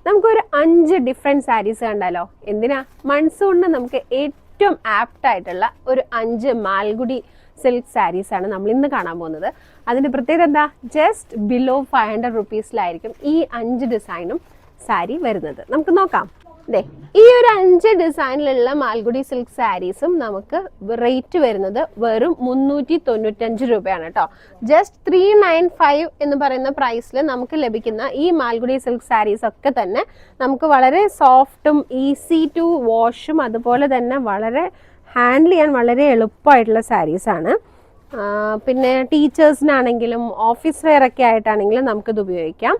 നമുക്കൊരു 5 ഡിഫറെൻറ്റ് സാരീസ് കണ്ടാലോ? എന്തിനാ? മൺസൂണിന് നമുക്ക് ഏറ്റവും ആപ്റ്റ് ആയിട്ടുള്ള ഒരു 5 മാൽഗുഡി സിൽക്ക് സാരീസാണ് നമ്മൾ ഇന്ന് കാണാൻ പോകുന്നത്. അതിൻ്റെ പ്രത്യേകത എന്താ? ജസ്റ്റ് ബിലോ 500 റുപ്പീസിലായിരിക്കും ഈ 5 ഡിസൈനും സാരി വരുന്നത്. നമുക്ക് നോക്കാം. അതെ, ഈ ഒരു 5 ഡിസൈനിലുള്ള മാൽഗുഡി സിൽക്ക് സാരീസും നമുക്ക് റേറ്റ് വരുന്നത് വെറും 395 രൂപയാണ് കേട്ടോ. ജസ്റ്റ് 395 എന്ന് പറയുന്ന പ്രൈസിൽ നമുക്ക് ലഭിക്കുന്ന ഈ മാൽഗുഡി സിൽക്ക് സാരീസ് ഒക്കെ തന്നെ നമുക്ക് വളരെ സോഫ്റ്റും ഈസി ടു വാഷും അതുപോലെ തന്നെ വളരെ ഹാൻഡിൽ ചെയ്യാൻ വളരെ എളുപ്പമായിട്ടുള്ള സാരീസാണ്. പിന്നെ ടീച്ചേഴ്സിനാണെങ്കിലും ഓഫീസ് വെയർ ഒക്കെ ആയിട്ടാണെങ്കിലും നമുക്കിത് ഉപയോഗിക്കാം.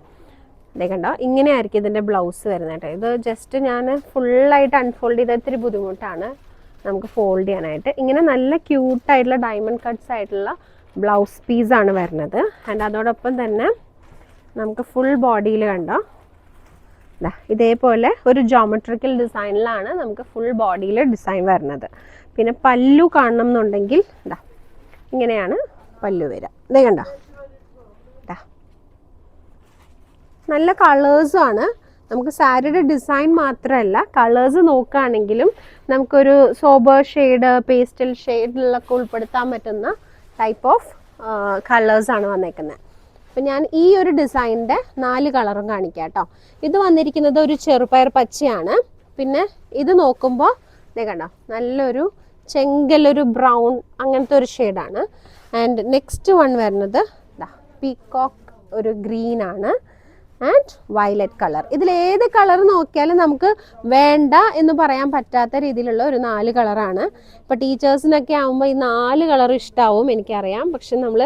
അതേ കണ്ടോ, ഇങ്ങനെയായിരിക്കും ഇതിൻ്റെ ബ്ലൗസ് വരുന്നത് കേട്ടോ. ഇത് ജസ്റ്റ് ഞാൻ ഫുള്ളായിട്ട് അൺഫോൾഡ് ചെയ്ത ഇത്തിരി ബുദ്ധിമുട്ടാണ് നമുക്ക് ഫോൾഡ് ചെയ്യാനായിട്ട്. ഇങ്ങനെ നല്ല ക്യൂട്ടായിട്ടുള്ള ഡയമണ്ട് കട്ട്സ് ആയിട്ടുള്ള ബ്ലൗസ് പീസാണ് വരുന്നത്. ആൻഡ് അതോടൊപ്പം തന്നെ നമുക്ക് ഫുൾ ബോഡിയിൽ കണ്ടോ ഇതേപോലെ ഒരു ജോമെട്രിക്കൽ ഡിസൈനിലാണ് നമുക്ക് ഫുൾ ബോഡിയിൽ ഡിസൈൻ വരുന്നത്. പിന്നെ പല്ലു കാണണം എന്നുണ്ടെങ്കിൽ ഇങ്ങനെയാണ് പല്ലു വരിക. ഇതേ കണ്ടോ, നല്ല കളേഴ്സുമാണ്. നമുക്ക് സാരിയുടെ ഡിസൈൻ മാത്രമല്ല, കളേഴ്സ് നോക്കുകയാണെങ്കിലും നമുക്കൊരു സോബർ ഷെയ്ഡ്, പേസ്റ്റൽ ഷെയ്ഡിലൊക്കെ ഉൾപ്പെടുത്താൻ പറ്റുന്ന ടൈപ്പ് ഓഫ് കളേഴ്സാണ് വന്നേക്കുന്നത്. അപ്പം ഞാൻ ഈ ഒരു ഡിസൈനിൻ്റെ 4 കളറും കാണിക്കാം കേട്ടോ. ഇത് വന്നിരിക്കുന്നത് ഒരു ചെറുപയർ പച്ചയാണ്. പിന്നെ ഇത് നോക്കുമ്പോൾ ഇതേ കണ്ടോ, നല്ലൊരു ചെങ്കലൊരു ബ്രൗൺ അങ്ങനത്തെ ഒരു ഷെയ്ഡാണ്. ആൻഡ് നെക്സ്റ്റ് വൺ വരുന്നത് പീകോക്ക് ഒരു ഗ്രീനാണ് ആൻഡ് വയലറ്റ് കളർ. ഇതിലേത് കളർ നോക്കിയാലും നമുക്ക് വേണ്ട എന്ന് പറയാൻ പറ്റാത്ത രീതിയിലുള്ള ഒരു 4 കളറാണ്. ഇപ്പോൾ ടീച്ചേഴ്സിനൊക്കെ ആകുമ്പോൾ ഈ 4 കളർ ഇഷ്ടമാവും എനിക്കറിയാം. പക്ഷെ നമ്മൾ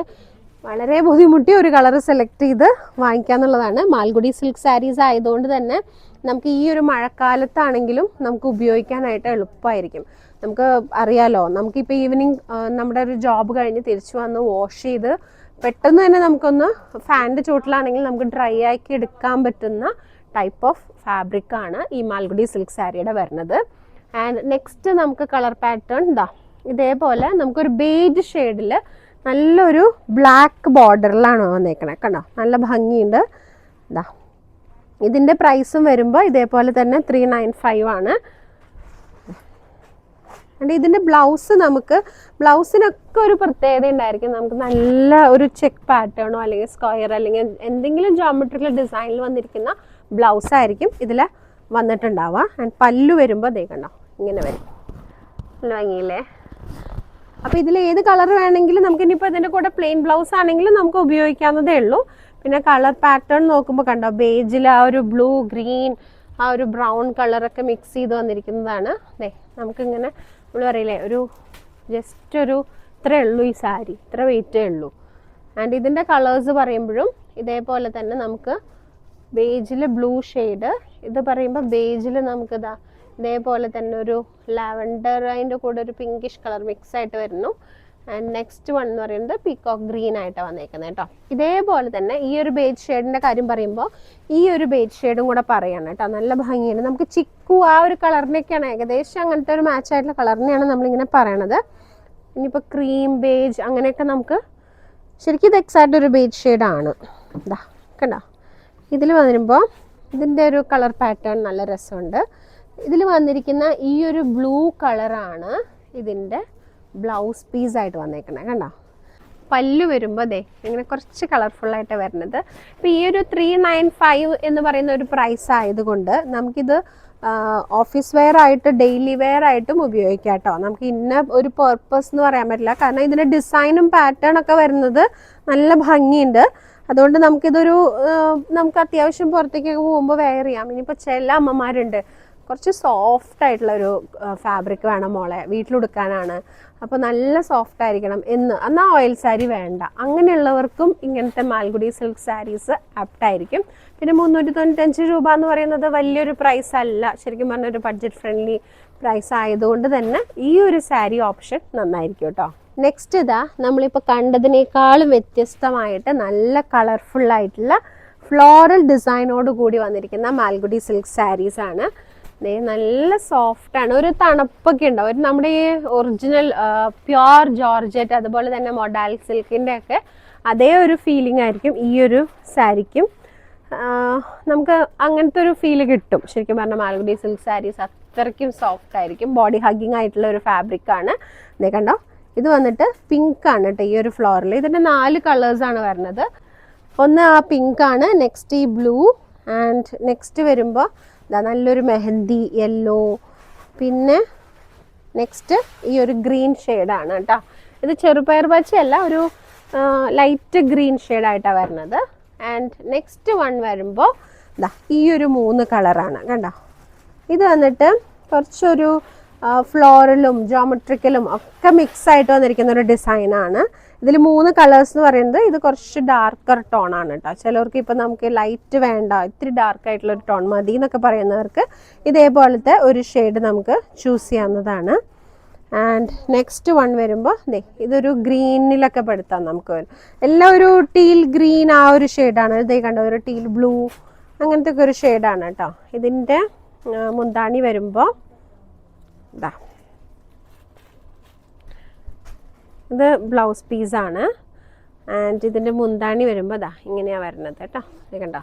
വളരെ ബുദ്ധിമുട്ടി ഒരു കളർ സെലക്ട് ചെയ്ത് വാങ്ങിക്കാന്നുള്ളതാണ്. മാൽഗുഡി സിൽക്ക് സാരീസ് ആയതുകൊണ്ട് തന്നെ നമുക്ക് ഈ ഒരു മഴക്കാലത്താണെങ്കിലും നമുക്ക് ഉപയോഗിക്കാനായിട്ട് എളുപ്പമായിരിക്കും. നമുക്ക് അറിയാലോ, നമുക്കിപ്പോൾ ഈവനിങ് നമ്മുടെ ഒരു ജോബ് കഴിഞ്ഞ് തിരിച്ചു വന്ന് വാഷ് ചെയ്ത് പെട്ടെന്ന് തന്നെ നമുക്കൊന്ന് ഫാനിൻ്റെ ചുവട്ടിലാണെങ്കിൽ നമുക്ക് ഡ്രൈ ആക്കി എടുക്കാൻ പറ്റുന്ന ടൈപ്പ് ഓഫ് ഫാബ്രിക്കാണ് ഈ മാൽഗുഡി സിൽക്ക് സാരിയുടെ വരുന്നത്. ആൻഡ് നെക്സ്റ്റ് നമുക്ക് കളർ പാറ്റേൺ ഇതേപോലെ നമുക്കൊരു ബേജ് ഷെയ്ഡിൽ നല്ലൊരു ബ്ലാക്ക് ബോർഡറിലാണ് വന്നേക്കണേ. കണ്ടോ, നല്ല ഭംഗിയുണ്ട്. ഇതിൻ്റെ പ്രൈസും വരുമ്പോൾ ഇതേപോലെ തന്നെ 395 ആണ്. ആൻഡ് ഇതിൻ്റെ ബ്ലൗസ് ബ്ലൗസിനൊക്കെ ഒരു പ്രത്യേകത ഉണ്ടായിരിക്കും. നമുക്ക് നല്ല ഒരു ചെക്ക് പാറ്റേണോ അല്ലെങ്കിൽ സ്ക്വയർ അല്ലെങ്കിൽ എന്തെങ്കിലും ജോമെട്രിക്കൽ ഡിസൈനിൽ വന്നിരിക്കുന്ന ബ്ലൗസ് ആയിരിക്കും ഇതിൽ വന്നിട്ടുണ്ടാവുക. ആൻഡ് പല്ലു വരുമ്പോൾ ദേ കണ്ടോ, ഇങ്ങനെ വരും. നല്ല ഭംഗിയില്ലേ? അപ്പോൾ ഇതിൽ ഏത് കളർ വേണമെങ്കിലും നമുക്ക് ഇനിയിപ്പോൾ ഇതിൻ്റെ കൂടെ പ്ലെയിൻ ബ്ലൗസ് ആണെങ്കിലും നമുക്ക് ഉപയോഗിക്കാവുന്നതേ ഉള്ളൂ. പിന്നെ കളർ പാറ്റേൺ നോക്കുമ്പോൾ കണ്ടോ, ബേജിൽ ആ ഒരു ബ്ലൂ, ഗ്രീൻ, ആ ഒരു ബ്രൗൺ കളറൊക്കെ മിക്സ് ചെയ്ത് വന്നിരിക്കുന്നതാണ്. നമുക്കിങ്ങനെ നമ്മൾ പറയില്ലേ, ഒരു ജസ്റ്റ് ഒരു ഇത്രയേ ഉള്ളൂ ഈ സാരി, ഇത്ര വെയിറ്റേ ഉള്ളൂ. ആൻഡ് ഇതിൻ്റെ കളേഴ്സ് പറയുമ്പോഴും ഇതേപോലെ തന്നെ നമുക്ക് ബേജിൽ ബ്ലൂ ഷെയ്ഡ്, ഇത് പറയുമ്പോൾ ബേജിൽ നമുക്കിതാ ഇതേപോലെ തന്നെ ഒരു ലാവൻഡർ, അതിൻ്റെ കൂടെ ഒരു പിങ്കിഷ് കളർ മിക്സ് ആയിട്ട് വരുന്നു. ആൻഡ് നെക്സ്റ്റ് വൺ എന്ന് പറയുന്നത് പീകോക്ക് ഗ്രീൻ ആയിട്ടാണ് വന്നേക്കുന്നത് കേട്ടോ. ഇതേപോലെ തന്നെ ഈ ഒരു ബേജ് ഷെയ്ഡിൻ്റെ കാര്യം പറയുമ്പോൾ ഈ ഒരു ബേജ് ഷെയ്ഡും കൂടെ പറയാണ് കേട്ടോ. നല്ല ഭംഗിയാണ്. നമുക്ക് ചിക്കു ആ ഒരു കളറിനൊക്കെയാണ്, ഏകദേശം അങ്ങനത്തെ ഒരു മാച്ച് ആയിട്ടുള്ള കളറിനെയാണ് നമ്മളിങ്ങനെ പറയണത്. ഇനിയിപ്പോൾ ക്രീം, ബേജ് അങ്ങനെയൊക്കെ നമുക്ക് ശരിക്കും ഇത് എക്സാക്റ്റ് ഒരു ബേജ് ഷെയ്ഡാണ്. കണ്ടോ, ഇതിൽ വരുമ്പോൾ ഇതിൻ്റെ ഒരു കളർ പാറ്റേൺ നല്ല രസമുണ്ട്. ഇതിൽ വന്നിരിക്കുന്ന ഈ ഒരു ബ്ലൂ കളറാണ് ഇതിൻ്റെ ബ്ലൗസ് പീസായിട്ട് വന്നേക്കണേ. കണ്ടോ, പല്ലു വരുമ്പോൾ ഇങ്ങനെ കുറച്ച് കളർഫുള്ളായിട്ട് വരുന്നത്. ഇപ്പോൾ ഈ ഒരു 395 എന്ന് പറയുന്ന ഒരു പ്രൈസ് ആയതുകൊണ്ട് നമുക്കിത് ഓഫീസ് വെയർ ആയിട്ട് ഡെയിലി വെയർ ആയിട്ടും ഉപയോഗിക്കാം കേട്ടോ. നമുക്ക് ഇന്ന ഒരു പർപ്പസ് എന്ന് പറയാൻ പറ്റില്ല. കാരണം ഇതിൻ്റെ ഡിസൈനും പാറ്റേൺ ഒക്കെ വരുന്നത് നല്ല ഭംഗിയുണ്ട്. അതുകൊണ്ട് നമുക്ക് അത്യാവശ്യം പുറത്തേക്കൊക്കെ പോകുമ്പോൾ വെയർ ചെയ്യാം. ഇനിയിപ്പോൾ ചില അമ്മമാരുണ്ട്, കുറച്ച് സോഫ്റ്റ് ആയിട്ടുള്ളൊരു ഫാബ്രിക് വേണം മോളെ, വീട്ടിലെടുക്കാനാണ്, അപ്പോൾ നല്ല സോഫ്റ്റ് ആയിരിക്കണം എന്നാൽ ഓയിൽ സാരി വേണ്ട, അങ്ങനെയുള്ളവർക്കും ഇങ്ങനത്തെ മാൽഗുഡി സിൽക്ക് സാരീസ് ആപ്റ്റായിരിക്കും. പിന്നെ 395 രൂപ എന്ന് പറയുന്നത് വലിയൊരു പ്രൈസ് അല്ല, ശരിക്കും പറഞ്ഞ ഒരു ബഡ്ജറ്റ് ഫ്രണ്ട്ലി പ്രൈസ് ആയതുകൊണ്ട് തന്നെ ഈ ഒരു സാരി ഓപ്ഷൻ നന്നായിരിക്കും കേട്ടോ. നെക്സ്റ്റ് നമ്മളിപ്പോൾ കണ്ടതിനേക്കാളും വ്യത്യസ്തമായിട്ട് നല്ല കളർഫുള്ളായിട്ടുള്ള ഫ്ലോറൽ ഡിസൈനോട് കൂടി വന്നിരിക്കുന്ന മാൽഗുഡി സിൽക്ക് സാരീസാണ്. നല്ല സോഫ്റ്റാണ്, ഒരു തണുപ്പൊക്കെ ഉണ്ടാവും. ഒരു നമ്മുടെ ഈ ഒറിജിനൽ പ്യുർ ജോർജറ്റ് അതുപോലെ തന്നെ മൊഡാൽ സിൽക്കിൻ്റെ ഒക്കെ അതേ ഒരു ഫീലിംഗ് ആയിരിക്കും ഈ ഒരു സാരിക്കും. നമുക്ക് അങ്ങനത്തെ ഒരു ഫീല് കിട്ടും. ശരിക്കും പറഞ്ഞാൽ മാൽഗുഡി സിൽക്ക് സാരീസ് അത്രയ്ക്കും സോഫ്റ്റ് ആയിരിക്കും, ബോഡി ഹഗ്ഗിങ് ആയിട്ടുള്ള ഒരു ഫാബ്രിക്കാണ്. ഇതേ കണ്ടോ, ഇത് വന്നിട്ട് പിങ്ക് ആണ് കേട്ടോ ഈ ഒരു ഫ്ലോറിൽ. ഇതിൻ്റെ 4 കളേഴ്സാണ് വരുന്നത്. ഒന്ന് ആ പിങ്ക് ആണ്, നെക്സ്റ്റ് ഈ ബ്ലൂ, ആൻഡ് നെക്സ്റ്റ് വരുമ്പോൾ ഇതാ നല്ലൊരു മെഹന്തി യെല്ലോ, പിന്നെ നെക്സ്റ്റ് ഈ ഒരു ഗ്രീൻ ഷെയ്ഡാണ് കേട്ടോ. ഇത് ചെറുപയർ പച്ചയല്ല, ഒരു ലൈറ്റ് ഗ്രീൻ ഷെയ്ഡായിട്ടാണ് വരുന്നത്. ആൻഡ് നെക്സ്റ്റ് വൺ വരുമ്പോൾ ഇതാ ഈ ഒരു 3 കളറാണ് കണ്ടോ. ഇത് വന്നിട്ട് കുറച്ചൊരു ഫ്ലോറലും ജോമെട്രിക്കലും ഒക്കെ മിക്സ് ആയിട്ട് വന്നിരിക്കുന്ന ഒരു ഡിസൈനാണ്. ഇതിൽ 3 കളേഴ്സ് എന്ന് പറയുന്നത് ഇത് കുറച്ച് ഡാർക്കർ ടോൺ ആണ് കേട്ടോ. ചിലർക്ക് ഇപ്പം നമുക്ക് ലൈറ്റ് വേണ്ട, ഇത്തിരി ഡാർക്ക് ആയിട്ടുള്ള ഒരു ടോൺ മതി എന്നൊക്കെ പറയുന്നവർക്ക് ഇതേപോലത്തെ ഒരു ഷെയ്ഡ് നമുക്ക് ചൂസ് ചെയ്യാവുന്നതാണ്. ആൻഡ് നെക്സ്റ്റ് വൺ വരുമ്പോൾ ഇതൊരു ഗ്രീനിലൊക്കെ പെടുത്താം നമുക്ക്. എല്ലാം ഒരു ടീൽ ഗ്രീൻ ആ ഒരു ഷെയ്ഡാണ്. ഇതേ കണ്ടോ, ഒരു ടീൽ ബ്ലൂ അങ്ങനത്തെ ഒക്കെ ഒരു ഷെയ്ഡാണ് കേട്ടോ. ഇതിൻ്റെ മുന്താണി വരുമ്പോൾ ഇതാ ഇത് ബ്ലൗസ് പീസാണ്. ആൻഡ് ഇതിൻ്റെ മുന്താണി വരുമ്പോൾ ഇതാ ഇങ്ങനെയാണ് വരുന്നത് കേട്ടോ. ഇത് കണ്ടോ.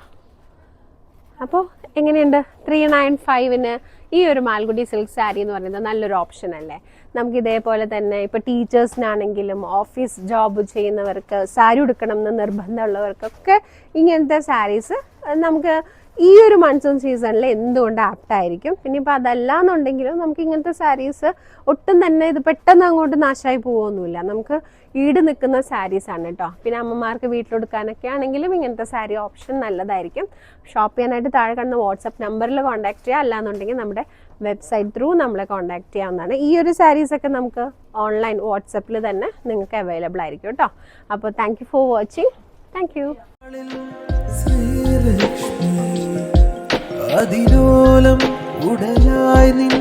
അപ്പോൾ എങ്ങനെയുണ്ട്? 395-ന് ഈ ഒരു മാൽഗുഡി സിൽക്ക് സാരി എന്ന് പറയുന്നത് നല്ലൊരു ഓപ്ഷൻ അല്ലേ? നമുക്ക് ഇതേപോലെ തന്നെ ഇപ്പോൾ ടീച്ചേഴ്സിനാണെങ്കിലും ഓഫീസ് ജോബ് ചെയ്യുന്നവർക്ക് സാരി ഉടുക്കണം എന്ന് നിർബന്ധമുള്ളവർക്കൊക്കെ ഇങ്ങനത്തെ സാരീസ് നമുക്ക് ഈ ഒരു മൺസൂൺ സീസണിൽ എന്തുകൊണ്ട് ആപ്റ്റായിരിക്കും. പിന്നെ ഇപ്പോൾ അതല്ലാന്നുണ്ടെങ്കിലും നമുക്ക് ഇങ്ങനത്തെ സാരീസ് ഒട്ടും തന്നെ ഇത് പെട്ടെന്ന് അങ്ങോട്ട് നാശമായി പോവുമൊന്നുമില്ല. നമുക്ക് ഈട് നിൽക്കുന്ന സാരീസാണ് കേട്ടോ. പിന്നെ അമ്മമാർക്ക് വീട്ടിലെടുക്കാനൊക്കെ ആണെങ്കിലും ഇങ്ങനത്തെ സാരി ഓപ്ഷൻ നല്ലതായിരിക്കും. ഷോപ്പ് ചെയ്യാനായിട്ട് താഴെ കാണുന്ന വാട്സപ്പ് നമ്പറിൽ കോൺടാക്ട് ചെയ്യുക, അല്ലാന്നുണ്ടെങ്കിൽ നമ്മുടെ വെബ്സൈറ്റ് ത്രൂ നമ്മളെ കോൺടാക്ട് ചെയ്യാവുന്നതാണ്. ഈ ഒരു സാരീസൊക്കെ നമുക്ക് ഓൺലൈൻ വാട്സപ്പിൽ തന്നെ നിങ്ങൾക്ക് അവൈലബിൾ ആയിരിക്കും കേട്ടോ. അപ്പോൾ thank you for watching. Thank you. അതിലോലം ഉടലായി നിൻ